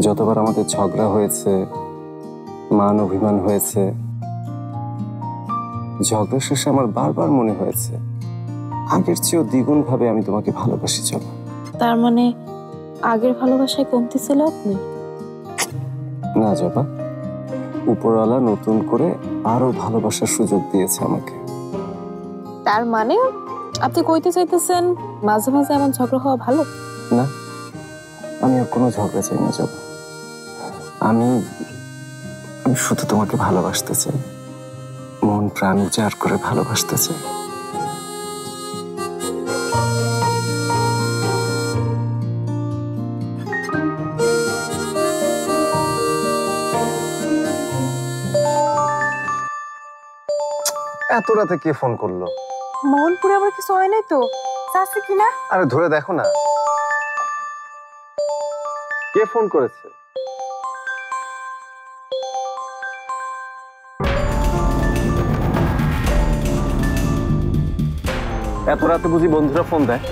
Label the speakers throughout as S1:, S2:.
S1: যতবার আমাদের ঝগড়া হয়েছে, মান অভিমান হয়েছে, ঝগড়া শেষে আমার বারবার মনে হয়েছে আগের চেয়েও দ্বিগুণ ভাবে আমি তোমাকে ভালোবাসি জবা।
S2: তার মানে আগের ভালোবাসায় কমতি ছিল আপনি?
S1: না জবা, উপরওয়ালা নতুন করে আরো ভালোবাসার সুযোগ দিয়েছে আমাকে।
S2: তার মানে আপনি কইতে চাইতেছেন মাঝে মাঝে এমন ঝগড়া হওয়া ভালো
S1: না? আমি আর কোনো ঝগড়া চাই না জবা। আমি শুধু তোমাকে ভালোবাসতে চাই, মন প্রাণ উজাড় করে ভালোবাসতে চাই। এত রাতে কে ফোন করলো?
S2: মোহনপুরে আবার কিছু হয় নাই তো? চাষি কিনা?
S1: আরে ধরে দেখো না, কে ফোন করেছে? এত রাতে বুঝি বন্ধুরা ফোন দেয়?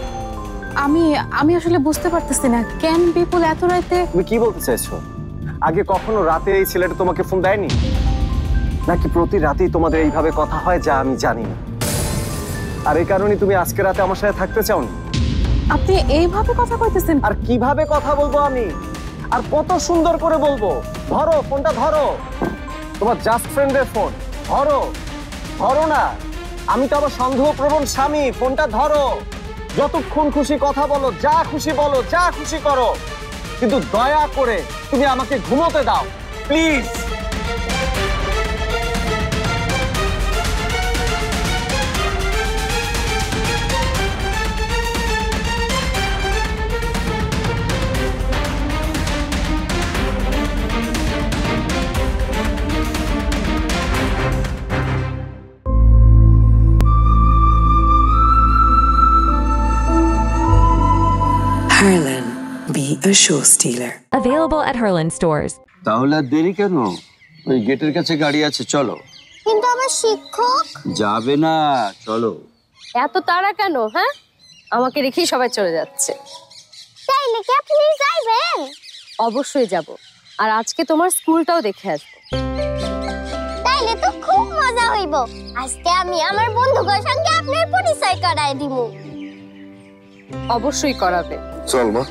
S2: আমি আসলে বুঝতে পারতেছি না কেন বিপুল এত রাতে।
S1: তুমি কি বলতে চাইছো? আগে কখনো রাতে এই ছেলেটা তোমাকে ফোন দেয়নি? নাকি প্রতি রাতেই তোমাদের এইভাবে কথা হয় যা আমি জানি না? আর এই কারণে তুমি আজকে রাতে আমার সাথে থাকতে চাও না?
S2: আপনি এইভাবে কথা কইতেছেন?
S1: আর কিভাবে কথা বলবো আমি? আর কত সুন্দর করে বলবো? ধরো ফোনটা, ধরো। তোমার জাস্ট ফ্রেন্ডের ফোন, ধরো। ধরো না, আমি তো আবার সন্দেহপ্রবণ স্বামী। ফোনটা ধরো, যতক্ষণ খুশি কথা বলো, যা খুশি বলো, যা খুশি করো, কিন্তু দয়া করে তুমি আমাকে ঘুমোতে দাও please.
S3: Harlan, be a show stealer.
S4: Available at Harlan stores.
S5: তাহলে আর দেরি কেন? ওই গেটের কাছে গাড়ি আছে, চলো।
S6: কিন্তু আমার শিক্ষক
S5: যাবে না, চলো।
S7: এত তাড়া কেন? হ্যাঁ, আমাকে রেখেই সবাই চলে যাচ্ছে।
S6: তাইলে কি আপনি যাইবেন?
S7: অবশ্যই যাব, আর আজকে তোমার স্কুলটাও দেখে আসবো।
S6: তাইলে তো খুব মজা হইব। আজকে আমি আমার বন্ধুদের সঙ্গে আপনার পরিচয় করায় দিব।
S7: অবশ্যই করাবে।
S1: চল মা।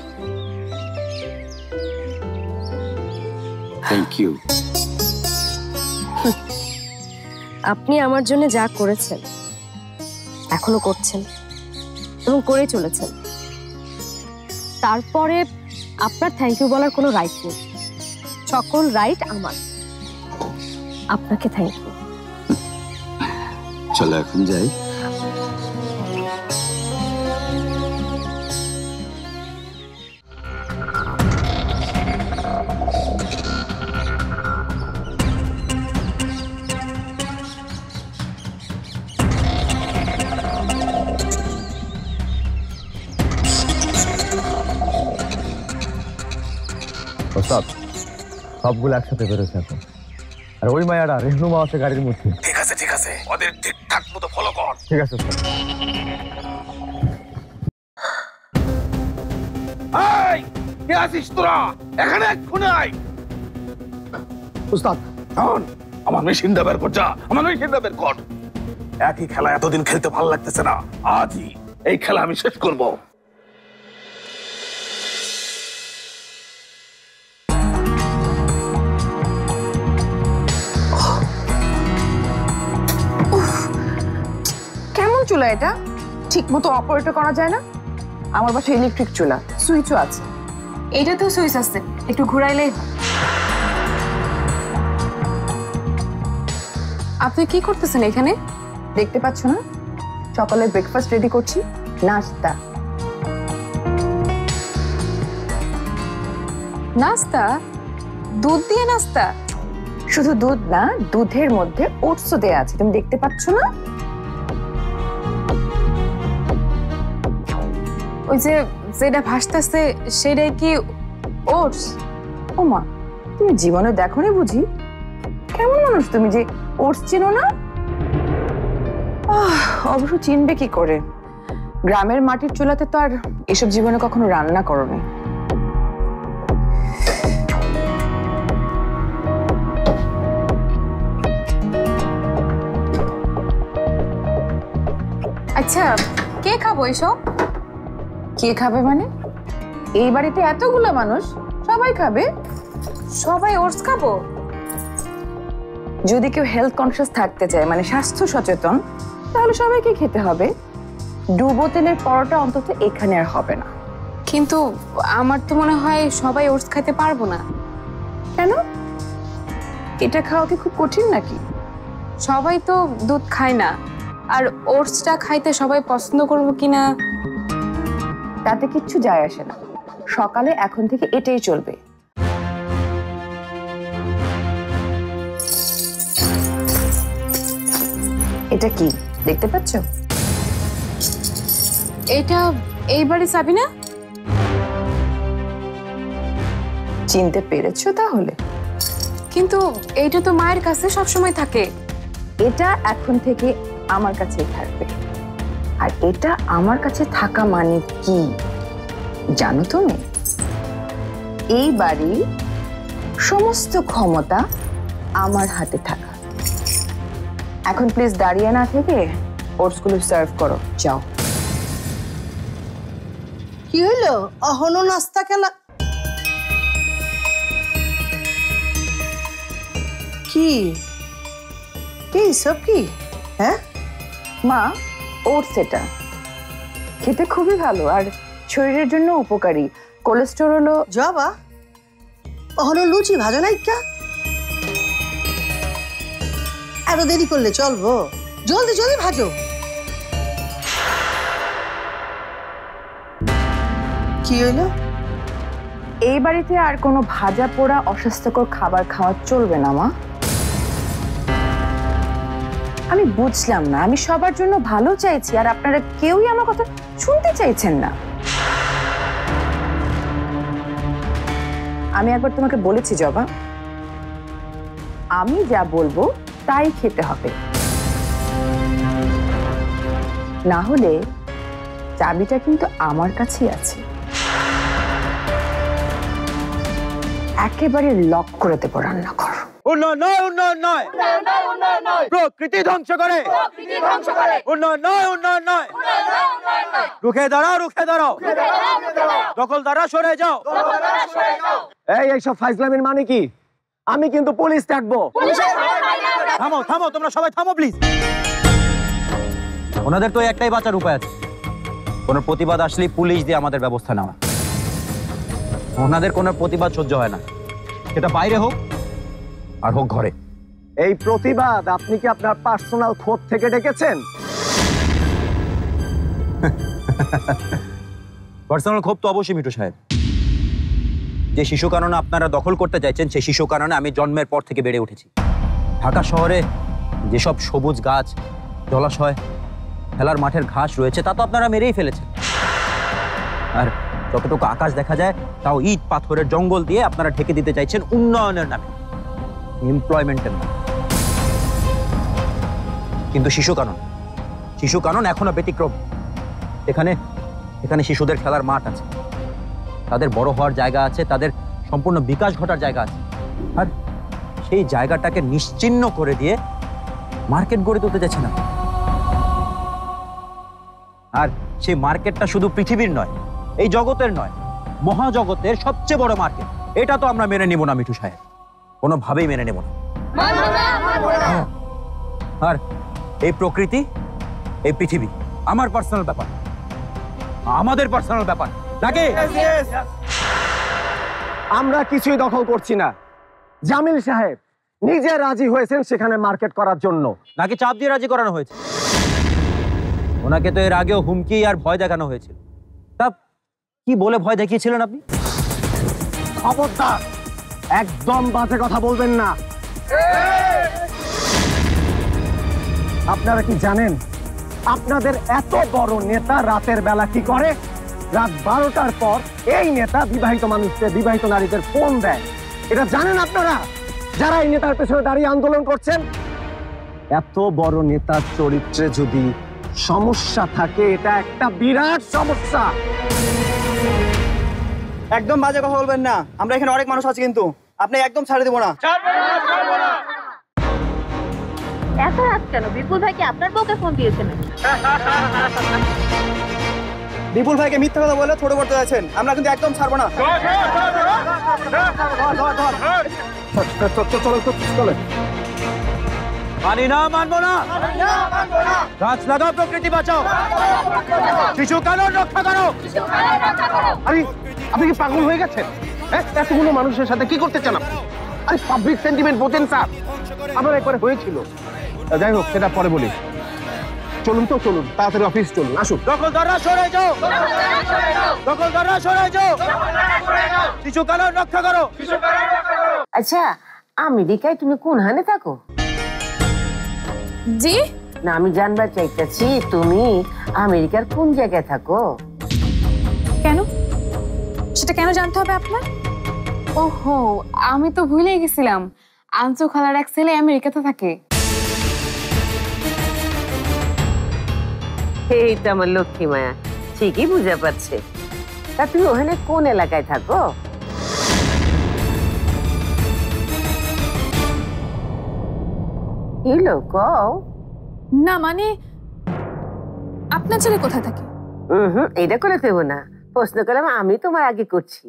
S5: Thank you.
S7: আপনি আমার জন্য যা করেছেন, এখনো করছেন এবং করে চলেছেন, তারপরে আপনার থ্যাংক ইউ বলার কোনো রাইট নেই। সকল রাইট আমার। আপনাকে থ্যাংক ইউ।
S5: চলো এখন যাই।
S8: সবগুলো একসাথে বেরোচ্ছে এখন। আর ওই মায়াটা রেহনুমা আছে গাড়ির মধ্যে।
S9: ঠিক আছে ঠিক আছে, ওদের ঠিকঠাক মতো ফলো কর।
S8: ঠিক আছে স্যার।
S9: এই কে আছিস তোরা? এখানে এক্ষুনি আয়।
S8: উস্তাদ
S9: শোন, আমার মেশিনটা বের কর। যা, আমার মেশিনটা বের কর। একই খেলা এতদিন খেলতে ভালো লাগতেছে না। আজই এই খেলা আমি শেষ করবো।
S10: চুলা এটা ঠিক মতো অপারেট করা যায় না? আমার বাসায় ইলেকট্রিক চুলা, সুইচও আছে।
S2: এটা তো সুইচ আছে, একটু ঘুরাইলেই। আপনি কি করতেছেন এখানে?
S10: দেখতে পাচ্ছ না, সকালে ব্রেকফাস্ট রেডি করছি। নাস্তা।
S2: নাস্তা? দুধ দিয়ে নাস্তা?
S10: শুধু দুধ না, দুধের মধ্যে ওটসও দেয়া আছে, তুমি দেখতে পাচ্ছ না?
S2: ওই যে যেটা ভাসতেছে সেটাই কি ওটস?
S10: ও মা, তুমি জীবনে দেখোনি বুঝি? কেমন মানুষ তুমি যে ওটস চেনো না? অবশ্য চিনবে কি করে, গ্রামের মাটির চুলাতে তো আর এসব জীবনে কখনো রান্না করোনি।
S2: আচ্ছা কে খাবো এসব?
S10: কে খাবে মানে? এই বাড়িতে এতগুলো মানুষ, সবাই খাবে।
S2: সবাই ওটস খাবো?
S10: যদি কেউ হেলথ কনসিয়াস থাকতে চায়, মানে স্বাস্থ্য সচেতন, তাহলে সবাইকে খেতে হবে। ডুবো তেলের পরোটা অন্তত এখানে আর হবে না।
S2: কিন্তু আমার তো মনে হয় সবাই ওটস খাইতে পারবো না।
S10: কেন? এটা খাওয়া কি খুব কঠিন নাকি?
S2: সবাই তো দুধ খায় না, আর ওটসটা খাইতে সবাই পছন্দ করবো কিনা
S10: তাতে কিচ্ছু যায় আসে না। সকালে এখন থেকে এটাই চলবে। এটা কি দেখতে পাচ্ছ?
S2: এটা এই বাড়ি চাবি না?
S10: চিনতে পেরেছো তাহলে?
S2: কিন্তু এইটা তো মায়ের কাছে সবসময় থাকে।
S10: এটা এখন থেকে আমার কাছেই থাকবে। আর এটা আমার কাছে থাকা মানে কি জানো তুমি? এই বাড়ির সমস্ত ক্ষমতা আমার হাতে থাকা। এখন প্লিজ দাঁড়িয়ে না থেকে ওটসগুলো সার্ভ করো, যাও।
S11: কি হইলো? অহনো নাস্তা খেলা কি? কি সব কি? হ্যাঁ
S10: মা, ওটস এটা খেতে খুবই ভালো আর শরীরের জন্য উপকারী। কোলেস্টেরলও।
S11: জবা অহনো লুচি ভাজা নাই কা? এত দেরি করলে চলবো? জলদি জলদি ভাজো। কি হইলো?
S10: এই বাড়িতে আর কোনো ভাজা পোড়া অস্বাস্থ্যকর খাবার খাওয়া চলবে না মা। আমি বুঝলাম না, আমি সবার জন্য ভালো চাইছি আর আপনারা কেউই আমার কথা শুনতে চাইছেন না। আমি একবার তোমাকে বলেছি জবা, আমি যা বলবো তাই খেতে হবে, না হলে চাবিটা কিন্তু আমার কাছেই আছে। একেবারে লক করে দেবো রান্নাঘর।
S8: উন্নয়ন নয়, উন্নয়ন নয়, প্রকৃতি ধ্বংস করে। উন্নয়ন নয়, উন্নয়ন নয়, রুখে দাঁড়াও, রুখে দাঁড়াও, দখলদাররা সরে যাও।
S1: এইসব ফাইজলামির মানে কি? আমি কিন্তু পুলিশ ডাকবো।
S8: থামো থামো, তোমরা সবাই থামো প্লিজ। ওনাদের তো একটাই বাঁচার উপায় আছে, কোনো প্রতিবাদ আসলে পুলিশ দিয়ে আমাদের ব্যবস্থা নেওয়া। ওনাদের কোনো প্রতিবাদ সহ্য হয় না, সেটা বাইরে হোক আর হোক ঘরে।
S1: এই প্রতিবাদ আপনি কি আপনার পার্সোনাল খোঁজ থেকে ডেকেছেন?
S8: পার্সোনাল ক্ষোভ তো অবশ্যই মিঠু সাহেব। যে শিশু কানন আপনারা দখল করতে চাইছেন, সেই শিশু কাননে আমি জন্মের পর থেকে বেড়ে উঠেছি। ঢাকা শহরে যেসব সবুজ গাছ, জলাশয়, খেলার মাঠের ঘাস রয়েছে তা তো আপনারা মেরেই ফেলেছেন। আর যতটুকু আকাশ দেখা যায় তাও ইট পাথরের জঙ্গল দিয়ে আপনারা ঢেকে দিতে চাইছেন উন্নয়নের নামে, এমপ্লয়মেন্টের নামে। কিন্তু শিশু কানন এখনো ব্যতিক্রম। এখানে এখানে শিশুদের খেলার মাঠ আছে, তাদের বড় হওয়ার জায়গা আছে, তাদের সম্পূর্ণ বিকাশ ঘটার জায়গা আছে। আর সেই জায়গাটাকে নিশ্চিহ্ন করে দিয়ে মার্কেট গড়ে তুলতে যাচ্ছে না। আর সেই মার্কেটটা শুধু পৃথিবীর নয়, এই জগতের নয়, মহাজগতের সবচেয়ে বড় মার্কেট। এটা তো আমরা মেনে নিব না মিঠু সাহেব, কোনোভাবেই মেনে নেব না। আর এই প্রকৃতি, এই পৃথিবী আমার পার্সোনাল ব্যাপার, আমাদের পার্সোনাল ব্যাপার নাকি?
S1: আমরা কিছুই দখল করছি না। জামিল সাহেব নিজে রাজি হয়েছেন সেখানে মার্কেট করার জন্য।
S8: নাকি চাপ দিয়ে রাজি করানো হয়েছে? ওনাকে তো এর আগেও হুমকি আর ভয় দেখানো হয়েছিল। তা কি বলে ভয় দেখিয়েছিলেন আপনি?
S1: খবরদার, একদম বাজে কথা বলবেন না। আপনারা কি জানেন আপনাদের এত বড় নেতা রাতের বেলা কি করে? রাত 12টার পর এই নেতা বিবাহিত মানুষদের, বিবাহিত নারীদের ফোন দেয়। এটা জানেন আপনারা, যারা এই নেতার পেছনে দাঁড়িয়ে আন্দোলন করছেন? এত বড় নেতার চরিত্রে যদি সমস্যা থাকে, এটা একটা বিরাট সমস্যা।
S12: একদম বাজে কথা বলবেন না, আমরা এখানে অনেক মানুষ আছে, কিন্তু আপনি একদম ছাড়ে দেব না।
S2: এত রাত কেন? বিপুল ভাই কি আপনার বউকে ফোন দিয়েছেন?
S12: বিপুল ভাইকে মিথ্যা কথা বলে ছোট করতে যাচ্ছেন, আমরা কিন্তু একদম ছাড়বো না।
S1: চলো
S8: মানি না, মানবো না। গাছ লাগাও, প্রকৃতি বাঁচাও, শিশু কানন রক্ষা করো।
S1: আরে আপনি কি পাগল হয়ে গেছেন? এতগুলো মানুষের সাথে কি করতে চান আপনি? আরে পাবলিক সেন্টিমেন্ট বোঝেন স্যার, আমার একবার হয়েছিল। যাই হোক, সেটা পরে বলি। চলুন তো, চলুন তাড়াতাড়ি অফিস চলুন, আসুন।
S8: দখলদাররা সরে যাও, দখলদাররা সরে যাও, শিশু কানন রক্ষা করো।
S10: আচ্ছা, আমেরিকায় তুমি কোনখানে থাকো?
S2: জি
S10: না, আমি জানবার চাইতেছি তুমি আমেরিকার কোন জায়গায় থাকো?
S2: কেন? সেটা কেন জানতে হবে আপনার? ওহো, আমি তো ভুলে গেছিলাম, আঞ্চু খালার এক ছেলে আমেরিকাতে থাকে।
S10: এই তো আমার লক্ষ্মী মায়া, ঠিকই বুঝে পাচ্ছে। তা তুমি ওখানে কোন এলাকায় থাকো? কি লোক?
S2: না মানে আপনার ছেলে কোথায় থাকে?
S10: এটা করে দেব না, প্রশ্ন করলাম আমি তোমার আগে করছি।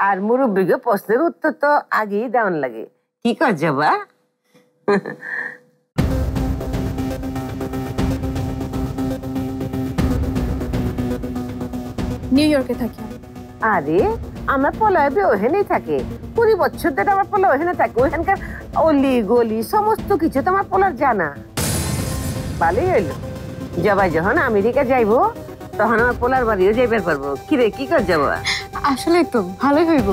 S10: আর মুরব্বীকে প্রশ্নের উত্তর তো আগেই দেওয়ান লাগে। কি কর যাবা?
S2: নিউ ইয়র্কে থাকি।
S10: আরে আমার পোলাবে ওখানেই থাকে, 20 বছর ধরে আমার পোলা ওখানে থাকে। ওখানকার অলি গলি সমস্ত কিছু তো আমার পোলার জানা। ভালোই হইল, যাবাই যখন আমেরিকা যাইবো তখন আমার পোলার বাড়িও যাইবার পারবো। কিরে, কি কর যাবো?
S2: আসলে তো ভালোই হইব।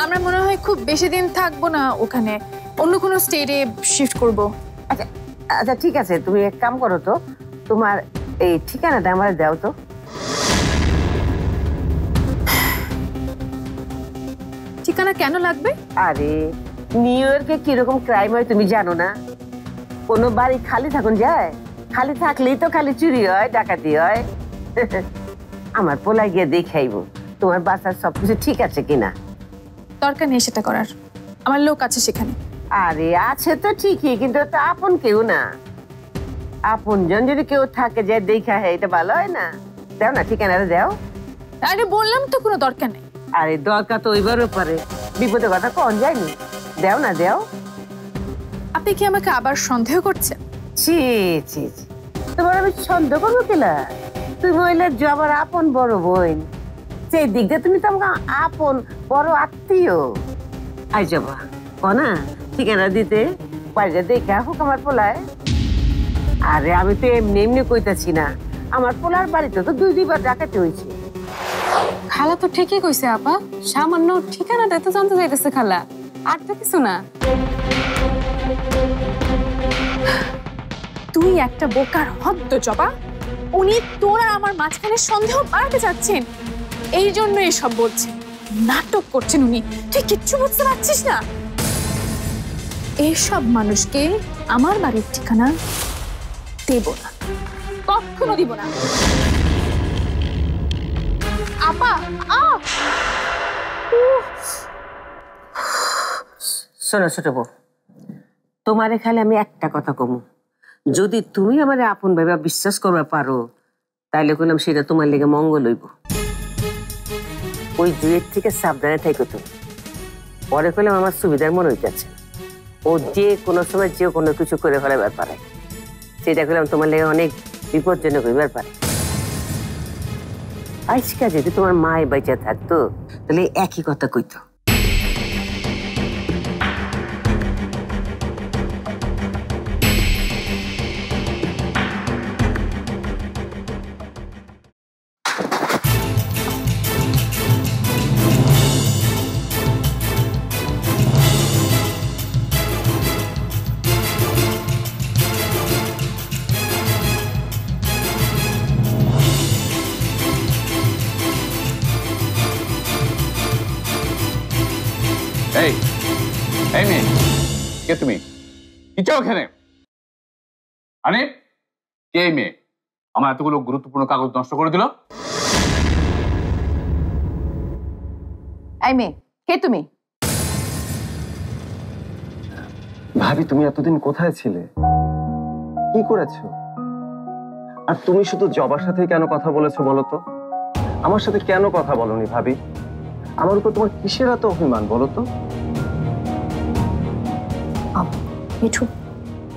S2: আমরা মনে হয় খুব বেশি দিন থাকবো না ওখানে, অন্য কোনো স্টেটে শিফট করব।
S10: আচ্ছা আচ্ছা, ঠিক আছে, তুমি এক কাম করো তো, তোমার এই ঠিকানাটা আমার দাও তো।
S2: ঠিকানা কেন লাগবে?
S10: আরে নিউ ইয়র্কে কিরকম ক্রাইম হয় তুমি জানো না? কোনো বাড়ি খালি থাকুন যায়? খালি থাকলেই তো খালি চুরি হয়, ডাকাতি হয়। আমার পোলাই গিয়ে দেখাইবো তোমার বাচ্চার সবকিছু ঠিক আছে কিনা।
S2: দরকার নেই সেটা করার, আমার লোক আছে সেখানে।
S10: আরে আছে তো ঠিকই, কিন্তু তো আপন কেউ না। আপন জন যদি কেউ থাকে যে দেখা হয়, এটা ভালো হয় না? দাও না, ঠিকানাটা দাও।
S2: আরে বললাম তো কোনো দরকার নেই।
S10: আরে দরকার তো ওইবারও পারে, বিপদের কথা কন যায়নি। দাও না, দাও।
S2: আপনি কি আমাকে আবার সন্দেহ করছেন?
S10: ছি ছি ছি, তোমার আমি সন্দেহ করবো কিলা? তুমি হইলে জবার আপন বড় বোন, সেই দিক দিয়ে তুমি তো আমাকে আপন বড় আত্মীয়। আই যাবা না ঠিকানা দিতে, বাড়িটা দেখে হোক আমার পোলায়। আরে আমি তো এমনি এমনি কইতাছি না, আমার পোলার বাড়িতে তো 2-2 বার ডাকাতি হয়েছে।
S2: খালা তো ঠিকই কইছে আপা, সামান্য ঠিকানাটা তো জানতে চাইতেছে খালা, আর তো কিছু না। তুই একটা বোকার হদ্দ জবা, উনি তোর আর আমার মাঝখানে সন্দেহ বাড়াতে চাচ্ছেন, এই জন্য এসব বলছেন, নাটক করছেন উনি। তুই কিচ্ছু বুঝতে পারছিস না। এইসব মানুষকে আমার বাড়ির ঠিকানা দেব না, কখনো দিব না। আপা
S10: শোনো ছোট বউ, তোমারে খালি আমি একটা কথা কমু, যদি তুমি আমার আপন ভাবে বিশ্বাস করবা পারো, তাইলে কইলাম সেটা তোমার লেগে মঙ্গল হইব। ওই দুয়ের থেকে সাবধানে থাকো তুমি। পরে কইলাম আমার সুবিধার মনে হইতেছে, ও যে কোনো সময় যে কোনো কিছু করে ফেলাবার পারে, সেটা কইলাম তোমার লেগে অনেক বিপজ্জনক হইবার পারে। আজকে যদি তোমার মায় বাইচা থাকতো তাহলে একই কথা কইতো।
S9: এই এই মেয়ে, কে তুমি? কি চাও এখানে? আরে কে এই মেয়ে? আমার এতগুলো গুরুত্বপূর্ণ কাগজ নষ্ট করে দিল।
S10: এই মেয়ে, কে তুমি?
S1: ভাবি তুমি এতদিন কোথায় ছিলে, কি করেছো? আর তুমি শুধু জবার সাথে কেন কথা বলেছো বলো তো? আমার সাথে কেন কথা বলনি ভাবি? আমার উপর তোমার কিসের এত অভিমান বলো তো?
S7: মিঠু,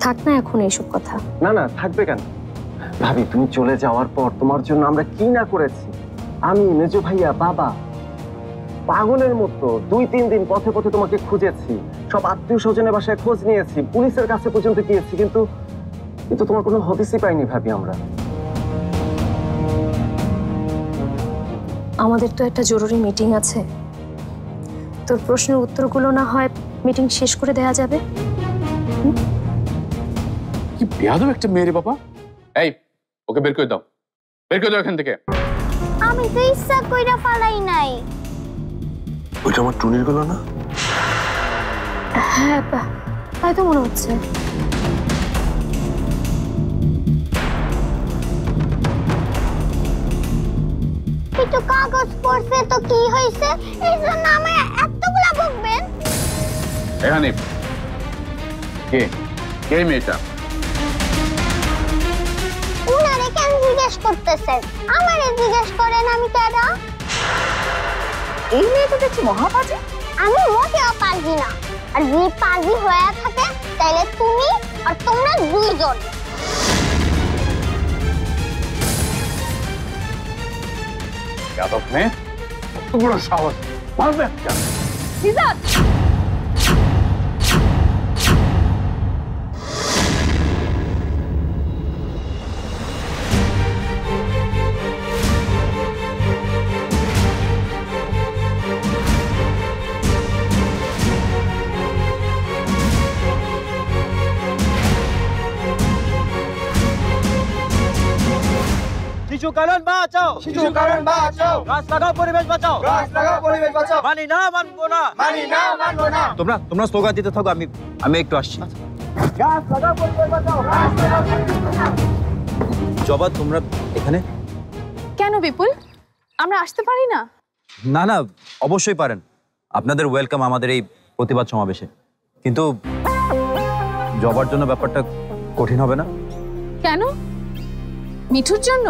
S7: থাক না এখন এইসব কথা।
S1: না না, থাকবে কেন ভাবি? তুমি চলে যাওয়ার পর তোমার জন্য আমরা কি না করেছি। আমি, মেজো ভাইয়া, বাবা পাগলের মতো 2-3 দিন পথে পথে তোমাকে খুঁজেছি, সব আত্মীয় স্বজনের বাসায় খোঁজ নিয়েছি, পুলিশের কাছে পর্যন্ত গিয়েছি, কিন্তু তোমার কোনো হদিসই পাইনি ভাবি আমরা।
S7: আমাদের তো একটা জরুরি মিটিং আছে, তোর প্রশ্নের উত্তরগুলো না হয় মিটিং শেষ করে দেয়া যাবে।
S9: কি বেয়াদব একটা মেয়ে রে বাবা। এই ওকে বের করে দাও, বের করে দাও এখান থেকে।
S6: আমি তো ইচ্ছা কইরা ফালাই নাই।
S1: ওইটা আমার টুনির গুলো না?
S7: হ্যাঁ তাই তো মনে হচ্ছে।
S6: একটু কাগজ পড়ছে তো কি হয়েছে, এই জন্য আমায় এতগুলা বকবেন?
S9: এখানে কে কে মেয়েটা?
S6: উনারে কেন জিজ্ঞেস করতেছেন? আমারে জিজ্ঞেস করেন আমি কেন?
S10: এই মেয়ে তো দেখছি মহাপাজি।
S6: আমি মোটেও পাজি না, আর যদি পাজি হয়ে থাকে তাহলে তুমি আর তোমরা দুইজন।
S9: বেয়াদব মেয়ে, কত বড় সাহস, মারবে একটা।
S2: নিজাত,
S8: শিশু কারণ বাঁচাও,
S12: শিশু কারণ বাঁচাও,
S8: গাছ লাগাও পরিবেশ বাঁচাও,
S12: গাছ লাগাও পরিবেশ বাঁচাও,
S8: মানি না মানবো না,
S12: মানি না মানবো না।
S8: তোমরা স্লোগান দিতে থাকো, আমি একটু আসছি।
S12: গাছ লাগাও পরিবেশ বাঁচাও, গাছ লাগাও পরিবেশ বাঁচাও।
S8: জবা তোমরা এখানে
S2: কেন বিপুল, আমরা আসতে পারি না?
S8: না না, অবশ্যই পারেন, আপনাদের ওয়েলকাম আমাদের এই প্রতিবাদ সমাবেশে। কিন্তু জবার জন্য ব্যাপারটা কঠিন হবে না?
S2: কেন? মিঠুর জন্য?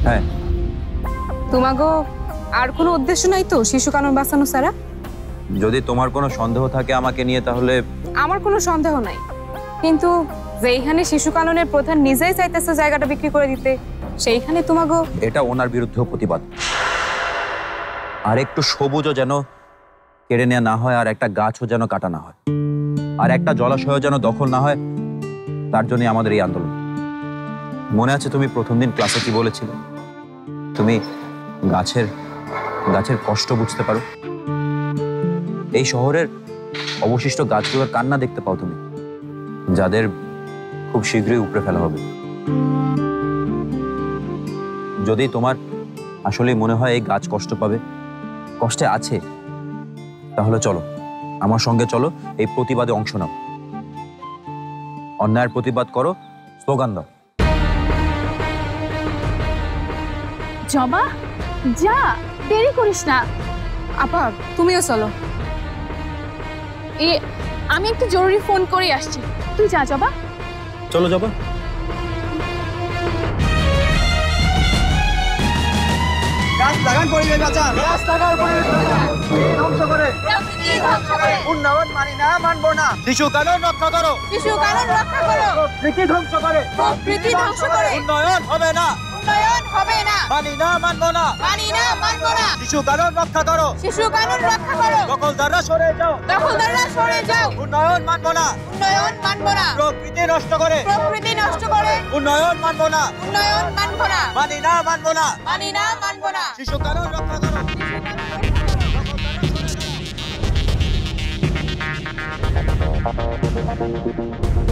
S8: হ্যাঁ।
S13: তোমাগো আর কোনো উদ্দেশ্য নাই তো শিশু কানন বাঁচানো ছাড়া?
S8: যদি তোমার কোনো সন্দেহ থাকে আমাকে নিয়ে, তাহলে
S13: আমার কোনো সন্দেহ নাই, কিন্তু যেইখানে শিশু কাননের প্রধান নিজেই চাইতেছে জায়গাটা বিক্রি করে দিতে, সেইখানে তোমাগো।
S8: এটা ওনার বিরুদ্ধে প্রতিবাদ। আর একটু সবুজও যেন কেড়ে নেওয়া না হয়, আর একটা গাছও যেন কাটা না হয়, আর একটা জলাশয়ও যেন দখল না হয়, তার জন্য আমাদের এই আন্দোলন। মনে আছে তুমি প্রথম দিন ক্লাসে কি বলেছিলে? তুমি গাছের কষ্ট বুঝতে পারো। এই শহরের অবশিষ্ট গাছগুলোর কান্না দেখতে পাও তুমি, যাদের খুব শীঘ্রই উপড়ে ফেলা হবে। যদি তোমার আসলে মনে হয় এই গাছ কষ্ট পাবে, কষ্টে আছে, তাহলে চলো আমার সঙ্গে, চলো এই প্রতিবাদে অংশ নাও, অন্যায়ের প্রতিবাদ করো, স্লোগান দাও।
S2: জবা যা, দেরি করিস না।
S13: আপা তুমিও চলো।
S2: আমি একটু জরুরি ফোন করে আসছি, তুই যা জবা।
S8: চলো জবা।
S12: গাছ লাগান পরিবেশ বাঁচান, গাছ লাগাও পরিবেশ বাঁচান। ধ্বংস করে উন্নয়ন মানি না মানবো না।
S8: শিশু কানন রক্ষা করো,
S2: শিশু কানন রক্ষা করো।
S12: প্রকৃতি ধ্বংস করে,
S2: প্রকৃতি ধ্বংস করে।
S8: উন্নয়ন হবে না,
S2: উন্নয়ন হবে না,
S8: মানি না মানবো না,
S2: মানি না মানবো না।
S8: শিশু কানন রক্ষা করো,
S2: শিশু কানন রক্ষা করো।
S8: দখলদাররা সরে যাও,
S2: দখলদাররা সরে যাও।
S8: উন্নয়ন মানবো না,
S2: উন্নয়ন মানবো না।
S8: প্রকৃতি নষ্ট করে,
S2: প্রকৃতি নষ্ট করে।
S8: উন্নয়ন মানবো না,
S2: উন্নয়ন মানবো না,
S8: মানি না মানবো না,
S2: মানি না মানবো না।
S8: শিশু কানন রক্ষা করো।
S2: শিশু কানন রক্ষা করো।